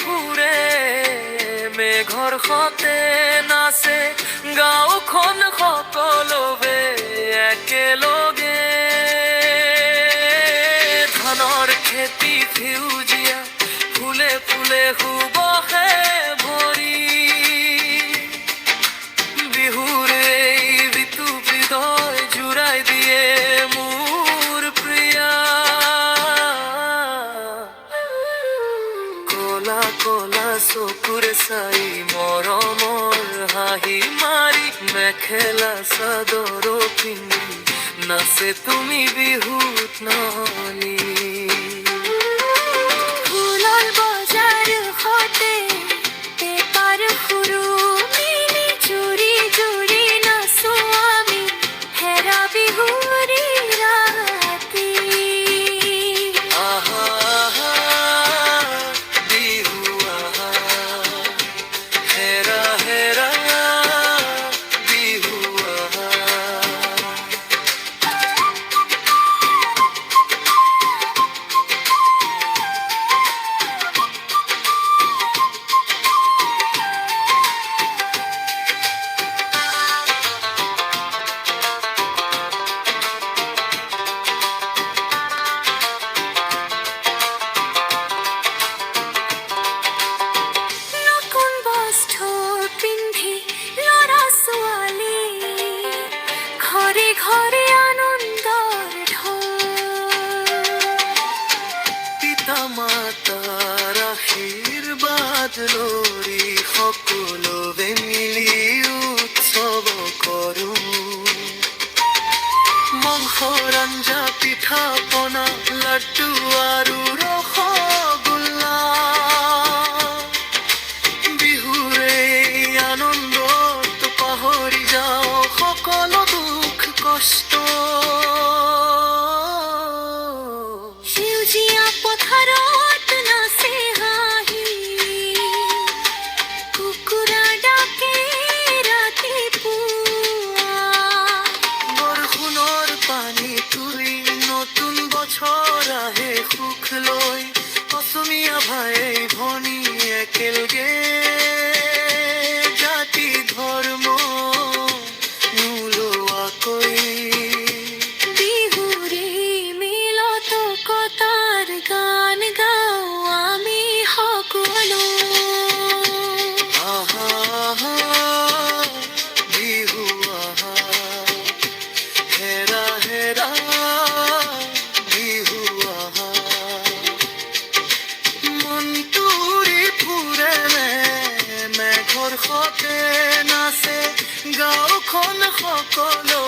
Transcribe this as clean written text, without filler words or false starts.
ফুৰে মেঘৰ সতে নাচে গাঁওখন সকলোৱে একেলগে ধানৰ খেতি সেউজীয়া ফুলে ফুলে সুবহে ভৰি বিহুৰ এই ঋতু হৃদয় জুৰাই দিয়ে মোৰ প্ৰিয়া কলা কলা চকুৰে চাই মৰমৰ হাঁহি মাৰি মেখেলা চাদৰ পিন্ধি নাচে তুমি বিহুত নালি ফুলৰ বজাৰ হতে পেপাৰ সৰু মিলি জুৰি জুৰি নাচো আমি হেৰা বিহুৰি ৰাতি আহা আহা বিহু আহা হেৰা হেৰা বিহু আহা নতুন বস্ত্ৰ পিন্ধি ল'ৰা ছোৱালী ঘৰে ঘৰে আনন্দৰ ঢৌ পিতা মাতাৰ আশীৰ্বাদ লৰি সকলোৱে মিলি উৎসৱ কৰো মাংসৰ আঞ্জা পিঠা পনা লাড্ডু আৰু ৰসগোল্লা বিহুৰে আনন্দত পাহৰি যাওঁ সকলো দুখ কষ্ট সেউজীয়া পথাৰত নাচে হাঁহি কুকুৰা ডাকে ৰাতিপুৱা বৰষুণৰ পানী তুলি নতুন বছৰ আহে সুখ লৈ অসমীয়া ভাই ভনী একেলগে জাতি ধৰ্ম নোলোৱাকৈ বিহুৰে মিলত কতাৰ গান গাওঁ আমি সকলো আহা আহা বিহু আহা হেৰা হেৰা বিহু আহা মনটোৰি ফুৰে মেঘৰ সতে নাচে গাঁওখন সকলো